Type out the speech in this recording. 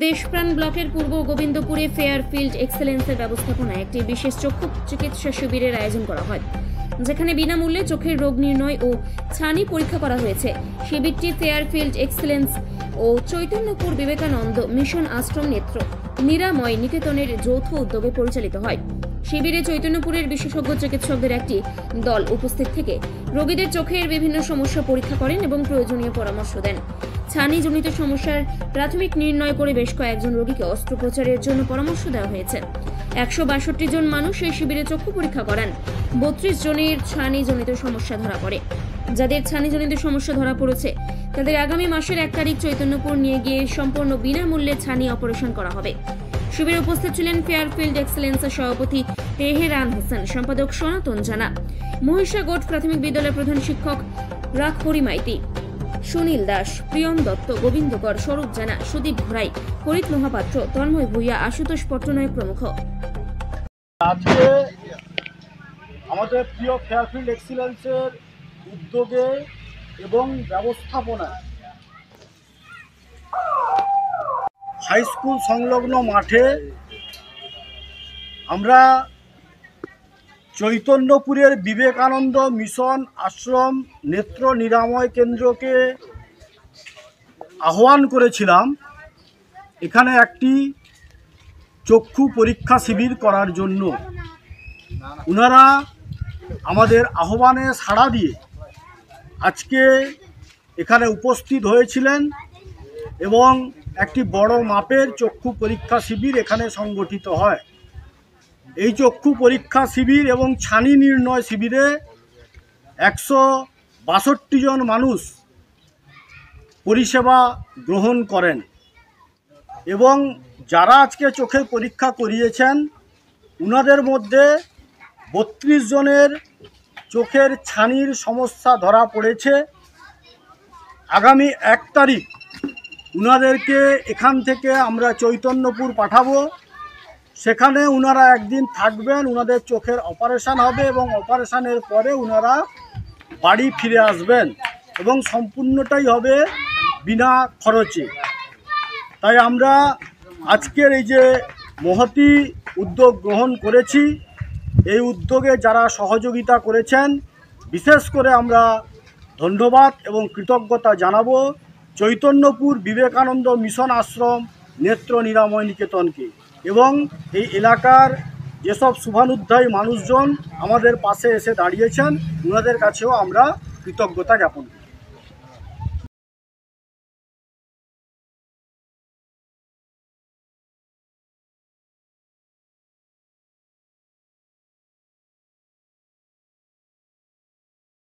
দেশপ্রাণ ব্লকের পূর্ব গোবিন্দপুরে ফেয়ারফিল্ড এক্সেলেন্সের ব্যবস্থাপনায় একটি বিশেষ চক্ষু চিকিৎসা শিবিরের আয়োজন করা হয়, যেখানে বিনামূল্যে চোখের রোগ নির্ণয় ও ছানি পরীক্ষা করা হয়েছে। শিবিরটি ফেয়ারফিল্ড এক্সেলেন্স ও চৈতন্যপুর বিবেকানন্দ মিশন আশ্রম নেত্র নিরাময় নিকেতনের যৌথ উদ্যোগে পরিচালিত হয়। শিবিরে চৈতন্যপুরের বিশেষজ্ঞ চিকিৎসকদের একটি দল উপস্থিত থেকে রোগীদের চোখের বিভিন্ন সমস্যা পরীক্ষা করেন এবং প্রয়োজনীয় পরামর্শ দেন। ছানিজনিত সমস্যার প্রাথমিক নির্ণয় করে বেশ কয়েকজন রোগীকে অস্ত্রোপচারের জন্য পরামর্শ দেওয়া হয়েছে। 162 জন মানুষ এই শিবিরে চক্ষু পরীক্ষা করান। 32 জনের ছানিজনিত সমস্যা ধরা পড়ে। যাদের ছানিজনিত সমস্যা ধরা পড়েছে তাদের আগামী মাসের 1 তারিখ চৈতন্যপুর নিয়ে গিয়ে সম্পূর্ণ বিনামূল্যে ছানি অপারেশন করা হবে। শিবিরে উপস্থিত ছিলেন ফেয়ারফিল্ড এক্সেলেন্সের সভাপতি তেহরান হোসেন, সম্পাদক সনাতন জানা, মহিষাগড় প্রাথমিক বিদ্যালয়ের প্রধান শিক্ষক রাখহরি মাইতি, সুনীল দাস, প্রিয়ম দত্ত, গোবিন্দগড়, স্বরূপ জানা, সুদীপ ঘোড়াই, হরিত মহাপাত্র, তন্ময় ভূঁইয়া, আশুতোষ পট্টনায়ক প্রমুখ। আজকে আমাদের প্রিয় ফেয়ারফিল্ড এক্সেলেন্সের উদ্যোগে এবং ব্যবস্থাপনায় হাই স্কুল সংলগ্ন মাঠে আমরা চৈতন্যপুরের বিবেকানন্দ মিশন আশ্রম নেত্র নিরাময় কেন্দ্রকে আহ্বান করেছিলাম এখানে একটি চক্ষু পরীক্ষা শিবির করার জন্য। ওনারা আমাদের আহ্বানে সাড়া দিয়ে আজকে এখানে উপস্থিত হয়েছিলেন এবং একটি বড় মাপের চক্ষু পরীক্ষা শিবির এখানে সংগঠিত হয়। এই চক্ষু পরীক্ষা শিবির এবং ছানি নির্ণয় শিবিরে 162 জন মানুষ পরিষেবা গ্রহণ করেন এবং যারা আজকে চোখের পরীক্ষা করিয়েছেন ওনাদের মধ্যে 32 জনের চোখের ছানির সমস্যা ধরা পড়েছে। আগামী 1 তারিখ ওনাদেরকে এখান থেকে আমরা চৈতন্যপুর পাঠাবো। সেখানে ওনারা একদিন থাকবেন, ওনাদের চোখের অপারেশন হবে এবং অপারেশনের পরে ওনারা বাড়ি ফিরে আসবেন এবং সম্পূর্ণটাই হবে বিনা খরচে। তাই আমরা আজকের এই যে মহতি উদ্যোগ গ্রহণ করেছি, এই উদ্যোগে যারা সহযোগিতা করেছেন বিশেষ করে আমরা ধন্যবাদ এবং কৃতজ্ঞতা জানাবো চৈতন্যপুর বিবেকানন্দ মিশন আশ্রম নেত্র নিরাময় নিকেতনকে এবং এই এলাকার যেসব শুভানুধ্যায়ী মানুষজন আমাদের পাশে এসে দাঁড়িয়েছেন ওনাদের কাছেও আমরা কৃতজ্ঞতা জ্ঞাপন করি।